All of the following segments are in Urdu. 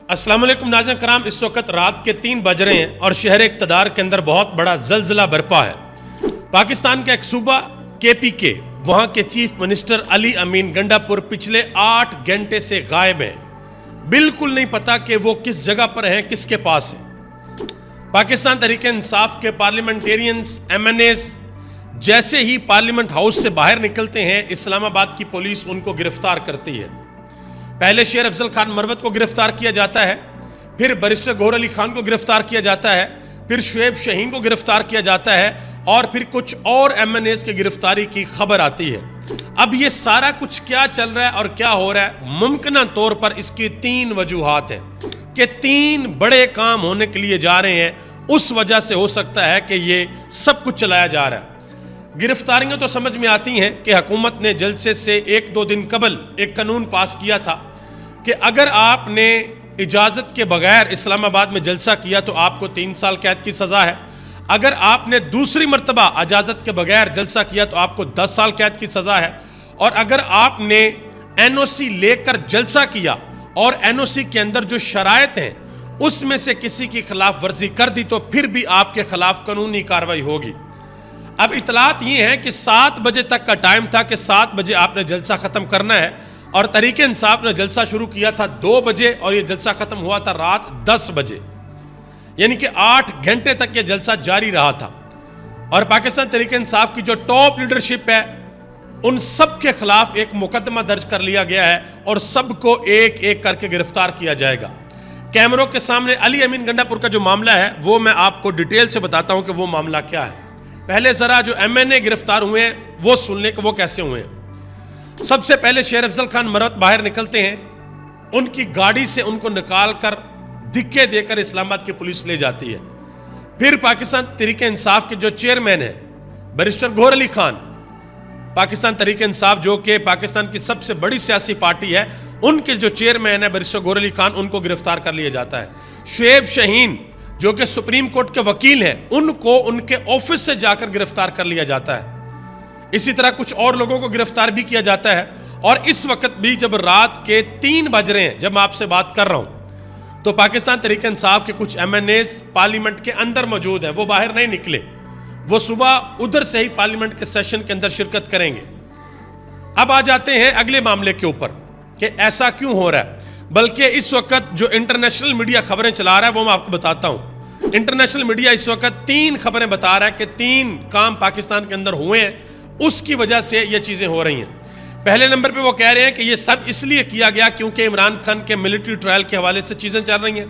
السلام علیکم ناظرین کرام، اس وقت رات کے 3 بج رہے ہیں اور شہر اقتدار کے اندر بہت بڑا زلزلہ برپا ہے۔ پاکستان کا ایک صوبہ KPK، وہاں کے چیف منسٹر علی امین گنڈا پور پچھلے 8 گھنٹے سے غائب ہیں۔ بالکل نہیں پتا کہ وہ کس جگہ پر ہیں، کس کے پاس ہیں۔ پاکستان تحریک انصاف کے پارلیمنٹیرینز MNAs جیسے ہی پارلیمنٹ ہاؤس سے باہر نکلتے ہیں، اسلام آباد کی پولیس ان کو گرفتار کرتی ہے۔ پہلے شیر افضل خان مروت کو گرفتار کیا جاتا ہے، پھر بیرسٹر گوہر علی خان کو گرفتار کیا جاتا ہے، پھر شعیب شہین کو گرفتار کیا جاتا ہے، اور پھر کچھ اور MNAs کی گرفتاری کی خبر آتی ہے۔ اب یہ سارا کچھ کیا چل رہا ہے اور کیا ہو رہا ہے؟ ممکنہ طور پر اس کی 3 وجوہات ہیں کہ 3 بڑے کام ہونے کے لیے جا رہے ہیں۔ اس وجہ سے ہو سکتا ہے کہ یہ سب کچھ چلایا جا رہا ہے۔ گرفتاریاں تو سمجھ میں آتی ہیں کہ حکومت نے جلسے سے 1-2 دن قبل ایک قانون پاس کیا تھا کہ اگر آپ نے اجازت کے بغیر اسلام آباد میں جلسہ کیا تو آپ کو 3 سال قید کی سزا ہے۔ اگر آپ نے دوسری مرتبہ اجازت کے بغیر جلسہ کیا تو آپ کو 10 سال قید کی سزا ہے، اور اگر آپ نے NOC لے کر جلسہ کیا اور NOC کے اندر جو شرائط ہیں اس میں سے کسی کی خلاف ورزی کر دی تو پھر بھی آپ کے خلاف قانونی کارروائی ہوگی۔ اب اطلاعات یہ ہیں کہ 7 بجے تک کا ٹائم تھا کہ 7 بجے آپ نے جلسہ ختم کرنا ہے، اور تحریک انصاف نے جلسہ شروع کیا تھا 2 بجے اور یہ جلسہ ختم ہوا تھا رات 10 بجے، یعنی کہ 8 گھنٹے تک یہ جلسہ جاری رہا تھا۔ اور پاکستان تحریک انصاف کی جو ٹاپ لیڈرشپ ہے ان سب کے خلاف ایک مقدمہ درج کر لیا گیا ہے اور سب کو ایک ایک کر کے گرفتار کیا جائے گا۔ کیمروں کے سامنے علی امین گنڈا پور کا جو معاملہ ہے وہ میں آپ کو ڈیٹیل سے بتاتا ہوں کہ وہ معاملہ کیا ہے۔ پہلے ذرا جو MNA گرفتار ہوئے ہیں وہ سن لیں کہ وہ کیسے ہوئے ہیں۔ سب سے پہلے شیر افضل خان مروت باہر نکلتے ہیں، ان کی گاڑی سے ان کو نکال کر دھکے دے کر اسلام آباد کی پولیس لے جاتی ہے۔ پھر پاکستان تحریک انصاف کے جو چیئرمین ہیں بیرسٹر گوہر علی خان، پاکستان تحریک انصاف جو کہ پاکستان کی سب سے بڑی سیاسی پارٹی ہے، ان کے جو چیئرمین ہیں بیرسٹر گوہر علی خان، ان کو گرفتار کر لیا جاتا ہے۔ شعیب شہین جو کہ سپریم کورٹ کے وکیل ہیں، ان کو ان کے آفس سے جا کر گرفتار کر لیا جاتا ہے۔ اسی طرح کچھ اور لوگوں کو گرفتار بھی کیا جاتا ہے۔ اور اس وقت بھی جب رات کے 3 بج رہے ہیں جب میں آپ سے بات کر رہا ہوں تو پاکستان تحریک انصاف کے کچھ MNAs پارلیمنٹ کے اندر موجود ہیں، وہ باہر نہیں نکلے، وہ صبح ادھر سے ہی پارلیمنٹ کے سیشن کے اندر شرکت کریں گے۔ اب آ جاتے ہیں اگلے معاملے کے اوپر کہ ایسا کیوں ہو رہا ہے، بلکہ اس وقت جو انٹرنیشنل میڈیا خبریں چلا رہا ہے وہ میں آپ کو بتاتا ہوں۔ انٹرنیشنل میڈیا اس وقت 3 خبریں بتا رہا ہے کہ 3 کام پاکستان کے اندر ہوئے ہیں، اس کی وجہ سے یہ چیزیں ہو رہی ہیں۔ پہلے نمبر پہ وہ کہہ رہے ہیں کہ یہ سب اس لیے کیا گیا کیونکہ عمران خان کے ملٹری ٹرائل کے حوالے سے چیزیں چل رہی ہیں۔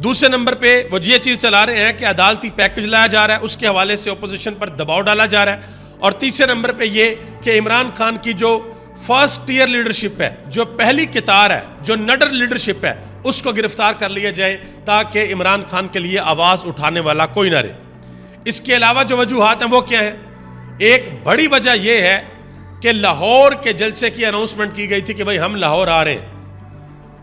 دوسرے نمبر پہ وہ یہ چیز چلا رہے ہیں کہ عدالتی پیکج لایا جا رہا ہے، اس کے حوالے سے اپوزیشن پر دباؤ ڈالا جا رہا ہے۔ اور تیسرے نمبر پہ یہ کہ عمران خان کی جو فرسٹ ٹیئر لیڈرشپ ہے، جو پہلی قطار ہے، جو نڈر لیڈرشپ ہے، اس کو گرفتار کر لیا جائے تاکہ عمران خان کے لیے آواز اٹھانے والا کوئی نہ رہے۔ اس کے علاوہ جو وجوہات ہیں وہ کیا ہیں؟ ایک بڑی وجہ یہ ہے کہ لاہور کے جلسے کی اناؤنسمنٹ کی گئی تھی کہ بھئی ہم لاہور آ رہے ہیں،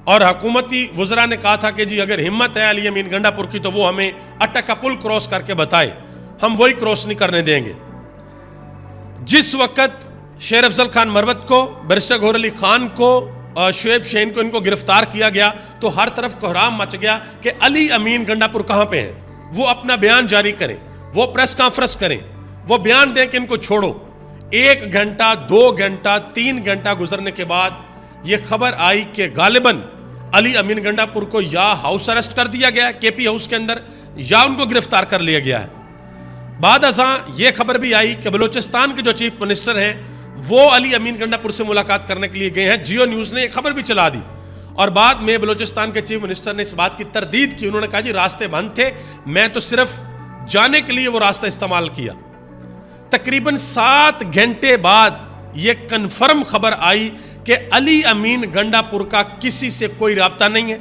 اور حکومتی وزراء نے کہا تھا کہ جی اگر ہمت ہے علی امین گنڈا پور کی تو وہ ہمیں اٹک کا پل کراس کر کے بتائے، ہم وہی کراس نہیں کرنے دیں گے۔ جس وقت شیر افضل خان مروت کو، بیرسٹر گوہر علی خان کو، شعیب شہین کو ان کو گرفتار کیا گیا تو ہر طرف کوہرام مچ گیا کہ علی امین گنڈا پور کہاں پہ ہیں، وہ اپنا بیان جاری کریں، وہ پریس کانفرنس کریں، وہ بیان دیں کہ ان کو چھوڑو۔ 1 گھنٹہ 2 گھنٹہ 3 گھنٹہ گزرنے کے بعد یہ خبر آئی کہ غالباً علی امین گنڈا پور کو یا ہاؤس اریسٹ کر دیا گیا ہے KP ہاؤس کے اندر، یا ان کو گرفتار کر لیا گیا ہے۔ بعد ازاں یہ خبر بھی آئی کہ بلوچستان کے جو چیف منسٹر ہیں وہ علی امین گنڈا پور سے ملاقات کرنے کے لیے گئے ہیں۔ جیو نیوز نے ایک خبر بھی چلا دی، اور بعد میں بلوچستان کے چیف منسٹر نے اس بات کی تردید کی، انہوں نے کہا جی راستے بند تھے، میں تو صرف جانے کے لیے وہ راستہ استعمال کیا۔ تقریباً 7 گھنٹے بعد یہ کنفرم خبر آئی کہ علی امین گنڈا پور کا کسی سے کوئی رابطہ نہیں ہے،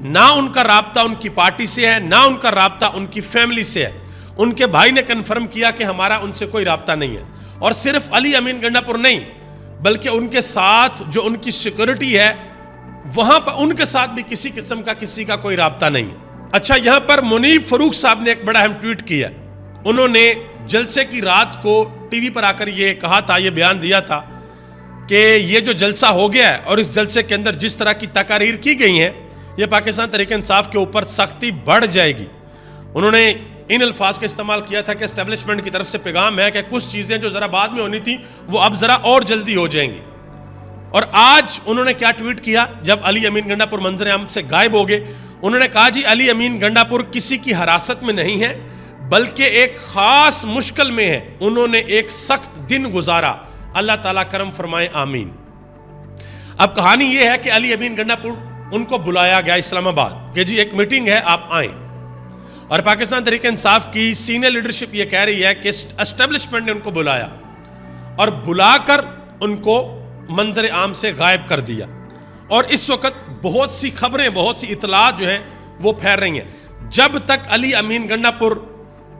نہ ان کا رابطہ ان کی پارٹی سے ہے، نہ ان کا رابطہ ان کی فیملی سے ہے۔ ان کے بھائی نے کنفرم کیا کہ ہمارا ان سے کوئی رابطہ نہیں ہے۔ اور صرف علی امین گنڈا پور نہیں بلکہ ان کے ساتھ جو ان کی سیکورٹی ہے وہاں پر ان کے ساتھ بھی کسی قسم کا کسی کا کوئی رابطہ نہیں ہے۔ اچھا، یہاں پر منیب فروخ صاحب نے ایک بڑا اہم ٹویٹ کیا۔ انہوں نے جلسے کی رات کو ٹی وی پر آ کر یہ کہا تھا، یہ بیان دیا تھا کہ یہ جو جلسہ ہو گیا ہے اور اس جلسے کے اندر جس طرح کی تقاریر کی گئی ہیں یہ پاکستان تحریک انصاف کے اوپر سختی بڑھ جائے گی. انہوں نے ان الفاظ کا استعمال کیا تھا کہ اسٹیبلشمنٹ کی طرف سے پیغام ہے کہ کچھ چیزیں جو ذرا بعد میں ہونی تھی وہ اب ذرا اور جلدی ہو جائیں گی. اور آج انہوں نے کیا ٹویٹ کیا جب علی امین گنڈا پور منظر عام سے غائب ہو گئے؟ انہوں نے کہا جی علی امین گنڈا پور کسی کی حراست میں نہیں ہے بلکہ ایک خاص مشکل میں ہے. انہوں نے ایک سخت دن گزارا, اللہ تعالیٰ کرم فرمائے آمین. اب کہانی یہ ہے کہ علی امین گنڈا پور ان کو بلایا گیا اسلام آباد کہ جی ایک میٹنگ ہے, آپ آئیں. اور پاکستان تحریک انصاف کی سینئر لیڈرشپ یہ کہہ رہی ہے کہ اسٹیبلشمنٹ نے ان کو بلایا اور بلا کر ان کو منظر عام سے غائب کر دیا. اور اس وقت بہت سی خبریں, بہت سی اطلاعات جو ہیں وہ پھیل رہی ہیں. جب تک علی امین گنڈا پور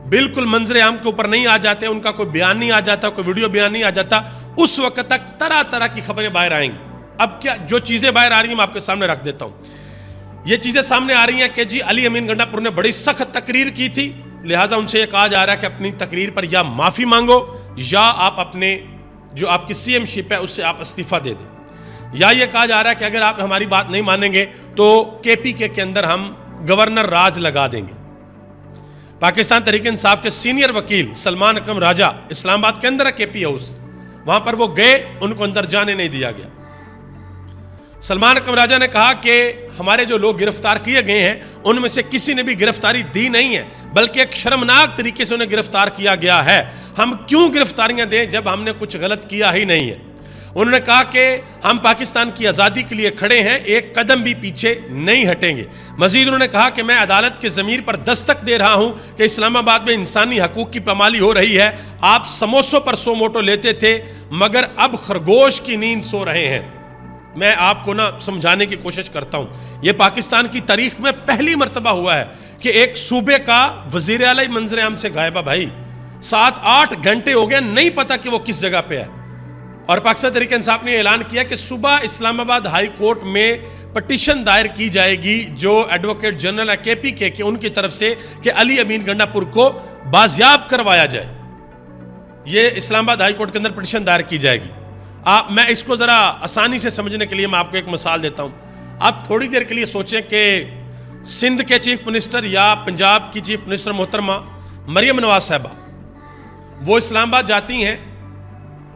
بالکل منظر عام کے اوپر نہیں آ جاتے, ان کا کوئی بیان نہیں آ جاتا, کوئی ویڈیو بیان نہیں آ جاتا, اس وقت تک طرح طرح کی خبریں باہر آئیں گی. اب کیا جو چیزیں باہر آ رہی ہیں میں آپ کے سامنے رکھ دیتا ہوں. یہ چیزیں سامنے آ رہی ہیں کہ جی علی امین گنڈا پور نے بڑی سخت تقریر کی تھی, لہٰذا ان سے یہ کہا جا رہا ہے کہ اپنی تقریر پر یا معافی مانگو یا آپ اپنے جو آپ کی سی ایم شپ ہے اس سے آپ استعفیٰ دے دیں, یا یہ کہا جا رہا ہے کہ اگر آپ ہماری بات نہیں مانیں گے تو کے پی کے اندر ہم گورنر راج لگا دیں گے. پاکستان تحریک انصاف کے سینئر وکیل سلمان اکرم راجہ اسلام آباد کے اندر ہے کے پی ہاؤس, وہاں پر وہ گئے, ان کو اندر جانے نہیں دیا گیا. سلمان اکرم راجہ نے کہا کہ ہمارے جو لوگ گرفتار کیے گئے ہیں ان میں سے کسی نے بھی گرفتاری دی نہیں ہے بلکہ ایک شرمناک طریقے سے انہیں گرفتار کیا گیا ہے. ہم کیوں گرفتاریاں دیں جب ہم نے کچھ غلط کیا ہی نہیں ہے. انہوں نے کہا کہ ہم پاکستان کی آزادی کے لیے کھڑے ہیں, ایک قدم بھی پیچھے نہیں ہٹیں گے. مزید انہوں نے کہا کہ میں عدالت کے ضمیر پر دستک دے رہا ہوں کہ اسلام آباد میں انسانی حقوق کی پامالی ہو رہی ہے. آپ سموسوں پر سو موٹو لیتے تھے مگر اب خرگوش کی نیند سو رہے ہیں. میں آپ کو سمجھانے کی کوشش کرتا ہوں, یہ پاکستان کی تاریخ میں پہلی مرتبہ ہوا ہے کہ ایک صوبے کا وزیر اعلیٰ منظر عام سے غائب ہے. بھائی 7-8 گھنٹے ہو گئے, نہیں پتا کہ وہ کس جگہ پہ ہے. اور پاکستان تحریک انصاف نے اعلان کیا کہ صبح اسلام آباد ہائی کورٹ میں پٹیشن دائر کی جائے گی جو ایڈوکیٹ جنرل ہے کے پی کے ان کی طرف سے کہ علی امین گنڈا پور کو بازیاب کروایا جائے. یہ اسلام آباد ہائی کورٹ کے اندر پٹیشن دائر کی جائے گی. میں اس کو ذرا آسانی سے سمجھنے کے لیے میں آپ کو ایک مثال دیتا ہوں. آپ تھوڑی دیر کے لیے سوچیں کہ سندھ کے چیف منسٹر یا پنجاب کی چیف منسٹر محترمہ مریم نواز صاحبہ وہ اسلام آباد جاتی ہیں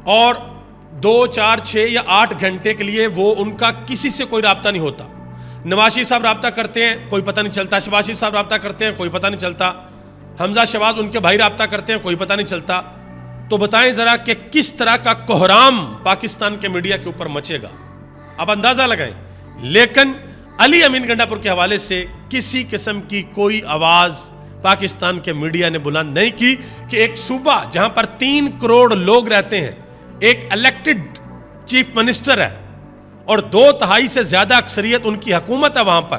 اور 2, 4, 6 یا 8 گھنٹے کے لیے وہ ان کا کسی سے کوئی رابطہ نہیں ہوتا. نواز شریف صاحب رابطہ کرتے ہیں, کوئی پتہ نہیں چلتا. شہباز شریف صاحب رابطہ کرتے ہیں, کوئی پتہ نہیں چلتا. حمزہ شہباز ان کے بھائی رابطہ کرتے ہیں, کوئی پتہ نہیں چلتا. تو بتائیں ذرا کہ کس طرح کا کوہرام پاکستان کے میڈیا کے اوپر مچے گا, آپ اندازہ لگائیں. لیکن علی امین گنڈا پور کے حوالے سے کسی قسم کی کوئی آواز پاکستان کے میڈیا نے بلند نہیں کی کہ ایک صوبہ جہاں پر 3 کروڑ لوگ رہتے ہیں, ایک الیکٹڈ چیف منسٹر ہے اور 2/3 سے زیادہ اکثریت ان کی حکومت ہے وہاں پر,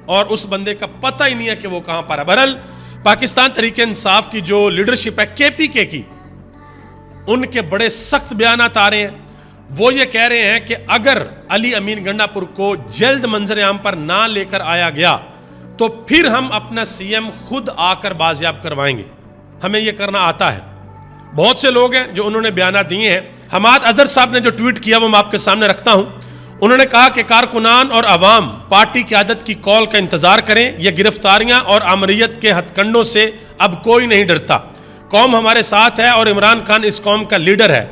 اور اس بندے کا پتہ ہی نہیں ہے کہ وہ کہاں پر ہے. بہرحال پاکستان تحریک انصاف کی جو لیڈرشپ ہے کے پی کے کی, ان کے بڑے سخت بیانات آ رہے ہیں. وہ یہ کہہ رہے ہیں کہ اگر علی امین گنڈا پور کو جلد منظر عام پر نہ لے کر آیا گیا تو پھر ہم اپنا سی ایم خود آ کر بازیاب کروائیں گے, ہمیں یہ کرنا آتا ہے. بہت سے لوگ ہیں جو انہوں نے بیانات دیے ہیں. حماد اظہر صاحب نے جو ٹویٹ کیا وہ میں آپ کے سامنے رکھتا ہوں. انہوں نے کہا کہ کارکنان اور عوام پارٹی قیادت کی کال کا انتظار کریں, یہ گرفتاریاں اور آمریت کے ہتھ کنڈوں سے اب کوئی نہیں ڈرتا. قوم ہمارے ساتھ ہے اور عمران خان اس قوم کا لیڈر ہے.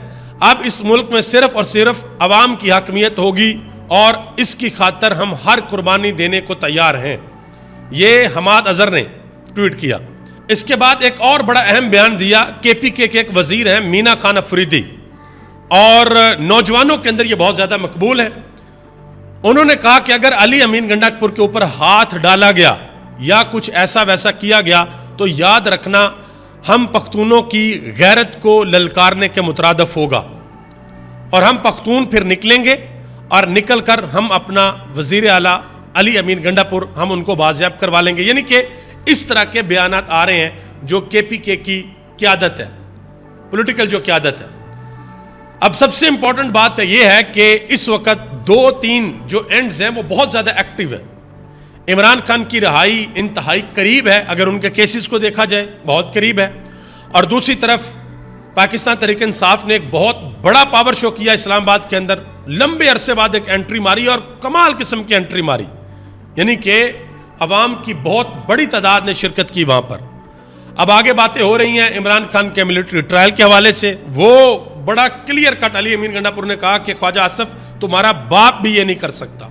اب اس ملک میں صرف اور صرف عوام کی حاکمیت ہوگی اور اس کی خاطر ہم ہر قربانی دینے کو تیار ہیں. یہ حماد اظہر نے ٹویٹ کیا. اس کے بعد ایک اور بڑا اہم بیان دیا کے پی کے ایک وزیر ہیں مینا خان افریدی, اور نوجوانوں کے اندر یہ بہت زیادہ مقبول ہے. انہوں نے کہا کہ اگر علی امین گنڈا پور کے اوپر ہاتھ ڈالا گیا یا کچھ ایسا ویسا کیا گیا تو یاد رکھنا ہم پختونوں کی غیرت کو للکارنے کے مترادف ہوگا, اور ہم پختون پھر نکلیں گے اور نکل کر ہم اپنا وزیر اعلیٰ علی امین گنڈا پور ہم ان کو بازیاب کروا لیں گے. یعنی کہ اس طرح کے بیانات آ رہے ہیں جو کے پی کے کی قیادت ہے, پولیٹیکل جو قیادت ہے. اب سب سے امپورٹنٹ بات یہ ہے کہ اس وقت 2-3 جو اینڈز ہیں وہ بہت زیادہ ایکٹیو ہیں. عمران خان کی رہائی انتہائی قریب ہے اگر ان کے کیسز کو دیکھا جائے, بہت قریب ہے. اور دوسری طرف پاکستان تحریک انصاف نے ایک بہت بڑا پاور شو کیا اسلام آباد کے اندر, لمبے عرصے بعد ایک انٹری ماری اور کمال قسم کی انٹری ماری. یعنی کہ عوام کی بہت بڑی تعداد نے شرکت کی وہاں پر. اب آگے باتیں ہو رہی ہیں عمران خان کے ملٹری ٹرائل کے حوالے سے. وہ بڑا کلیئر کٹ علی امین گنڈا پور نے کہا کہ خواجہ آصف تمہارا باپ بھی یہ نہیں کر سکتا.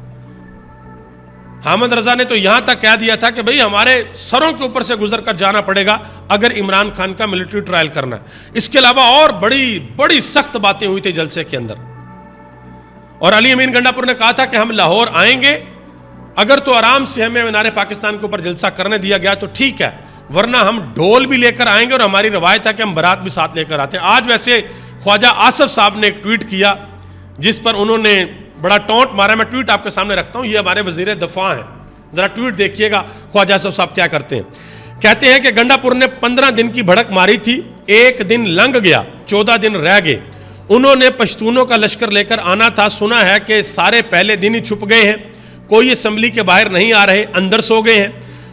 حامد رضا نے تو یہاں تک کہہ دیا تھا کہ بھئی ہمارے سروں کے اوپر سے گزر کر جانا پڑے گا اگر عمران خان کا ملٹری ٹرائل کرنا ہے. اس کے علاوہ اور بڑی سخت باتیں ہوئی تھی جلسے کے اندر. اور علی امین گنڈا پور نے کہا تھا کہ ہم لاہور آئیں گے, اگر تو آرام سے ہمیں مینار پاکستان کے اوپر جلسہ کرنے دیا گیا تو ٹھیک ہے, ورنہ ہم ڈھول بھی لے کر آئیں گے اور ہماری روایت ہے کہ ہم برات بھی ساتھ لے کر آتے ہیں. آج ویسے خواجہ آصف صاحب نے ایک ٹویٹ کیا جس پر انہوں نے بڑا ٹونٹ مارا. میں ٹویٹ آپ کے سامنے رکھتا ہوں, یہ ہمارے وزیر دفاع ہیں, ذرا ٹویٹ دیکھیے گا خواجہ آصف صاحب کیا کرتے ہیں. کہتے ہیں کہ گنڈا پور نے 15 دن کی بھڑک ماری تھی, ایک دن لنگ گیا, 14 دن رہ گئے. انہوں نے پشتونوں کا لشکر لے کر آنا تھا, سنا ہے کہ سارے پہلے دن ہی چھپ گئے ہیں, کوئی اسمبلی کے باہر نہیں آ رہے, اندر سو گئے ہیں.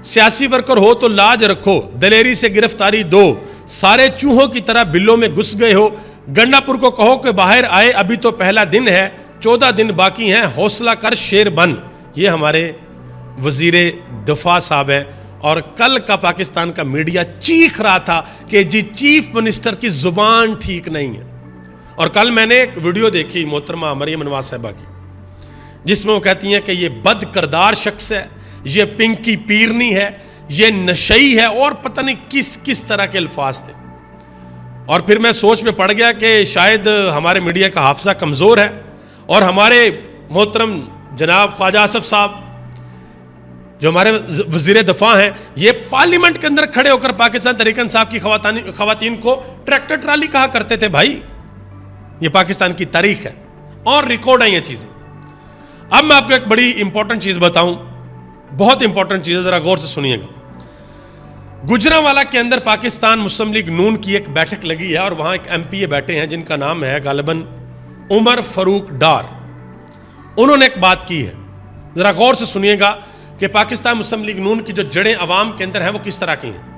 سیاسی ورکر ہو تو لاج رکھو, دلیری سے گرفتاری دو, سارے چوہوں کی طرح بلوں میں گھس گئے ہو. گنڈا پور کو کہو کہ باہر آئے, ابھی تو پہلا دن ہے, 14 دن باقی ہیں, حوصلہ کر شیر بن. یہ ہمارے وزیر دفاع صاحب ہے. اور کل کا پاکستان کا میڈیا چیخ رہا تھا کہ جی چیف منسٹر کی زبان ٹھیک نہیں ہے. اور کل میں نے ایک ویڈیو دیکھی محترمہ مریم نواز صاحبہ کی, جس میں وہ کہتی ہیں کہ یہ بد کردار شخص ہے, یہ پنکی پیرنی ہے, یہ نشئی ہے, اور پتہ نہیں کس طرح کے الفاظ تھے. اور پھر میں سوچ میں پڑ گیا کہ شاید ہمارے میڈیا کا حافظہ کمزور ہے, اور ہمارے محترم جناب خواجہ آصف صاحب جو ہمارے وزیر دفاع ہیں, یہ پارلیمنٹ کے اندر کھڑے ہو کر پاکستان تحریک انصاف کی خواتین کو ٹریکٹر ٹرالی کہا کرتے تھے. بھائی یہ پاکستان کی تاریخ ہے اور ریکارڈ ہیں یہ چیزیں. اب میں آپ کو ایک بڑی امپورٹنٹ چیز بتاؤں, بہت امپورٹنٹ چیز ہے, ذرا غور سے سنیے گا. گجرانوالہ کے اندر پاکستان مسلم لیگ نون کی ایک بیٹھک لگی ہے, اور وہاں ایک ایم پی اے بیٹھے ہیں جن کا نام ہے غالباً عمر فاروق ڈار. انہوں نے ایک بات کی ہے, ذرا غور سے سنیے گا کہ پاکستان مسلم لیگ نون کی جو جڑیں عوام کے اندر ہیں وہ کس طرح کی ہیں.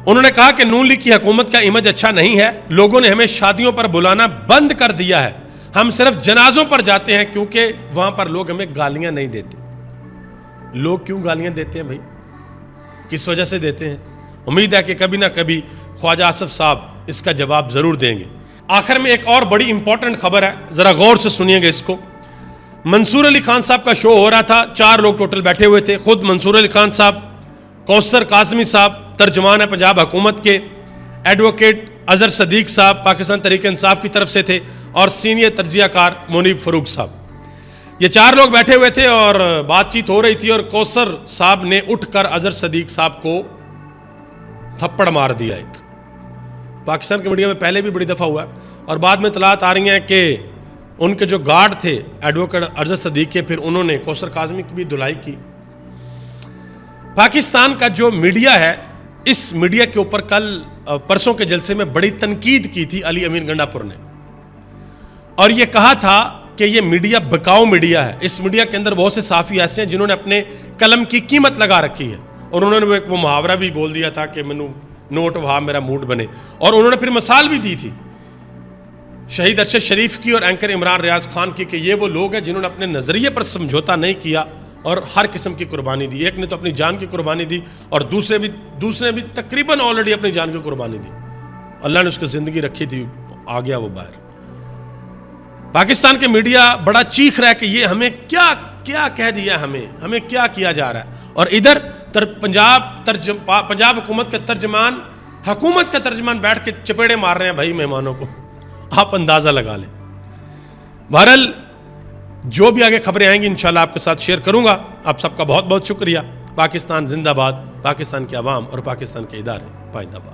انہوں نے کہا کہ نون لیگ کی حکومت کا امیج اچھا نہیں ہے, لوگوں نے ہمیں شادیوں پر بلانا بند کر دیا ہے, ہم صرف جنازوں پر جاتے ہیں کیونکہ وہاں پر لوگ ہمیں گالیاں نہیں دیتے. لوگ کیوں گالیاں دیتے ہیں بھائی, کس وجہ سے دیتے ہیں؟ امید ہے کہ کبھی نہ کبھی خواجہ آصف صاحب اس کا جواب ضرور دیں گے. آخر میں ایک اور بڑی امپورٹنٹ خبر ہے, ذرا غور سے سنیے گا اس کو. منصور علی خان صاحب کا شو ہو رہا تھا, 4 لوگ ٹوٹل بیٹھے ہوئے تھے, خود منصور علی خان صاحب, کوثر قاسمی صاحب ترجمان ہے پنجاب حکومت کے, ایڈوکیٹ اظہر صدیق صاحب پاکستان تحریک انصاف کی طرف سے تھے, اور سینئر تجزیہ کار منیب فاروق صاحب. یہ 4 لوگ بیٹھے ہوئے تھے اور بات چیت ہو رہی تھی, اور کوثر صاحب نے اٹھ کر اظہر صدیق صاحب کو تھپڑ مار دیا. ایک پاکستان کے میڈیا میں پہلے بھی بڑی دفعہ ہوا ہے, اور بعد میں اطلاعات آ رہی ہیں کہ ان کے جو گارڈ تھے ایڈوکیٹ اظہر صدیق کے, پھر انہوں نے کوثر قاسمی کی بھی دھلائی کی. پاکستان کا جو میڈیا ہے, اس میڈیا کے اوپر کل پرسوں کے جلسے میں بڑی تنقید کی تھی علی امین گنڈا پور نے, اور یہ کہا تھا کہ یہ میڈیا بکاؤ میڈیا ہے. اس میڈیا کے اندر بہت سے صحافی ایسے ہیں جنہوں نے اپنے قلم کی قیمت لگا رکھی ہے, اور انہوں نے وہ محاورہ بھی بول دیا تھا کہ منو نوٹ وہاں میرا موڈ بنے, اور انہوں نے پھر مثال بھی دی تھی شہید ارشد شریف کی اور اینکر عمران ریاض خان کی کہ یہ وہ لوگ ہیں جنہوں نے اپنے نظریے پر سمجھوتا نہیں کیا اور ہر قسم کی قربانی دی. ایک نے تو اپنی جان کی قربانی دی, اور دوسرے بھی تقریباً آلریڈی اپنی جان کی قربانی دی. اللہ نے اس کو زندگی رکھی تھی, آ گیا وہ باہر. پاکستان کے میڈیا بڑا چیخ رہا ہے کہ یہ ہمیں کیا کہہ دیا, ہمیں کیا کیا جا رہا ہے, اور ادھر پنجاب حکومت کا ترجمان بیٹھ کے چپیڑے مار رہے ہیں بھائی مہمانوں کو. آپ اندازہ لگا لیں. بہرحال جو بھی آگے خبریں آئیں گی انشاءاللہ آپ کے ساتھ شیئر کروں گا. آپ سب کا بہت بہت شکریہ. پاکستان زندہ باد, پاکستان کے عوام اور پاکستان کے ادارے پائندہ باد.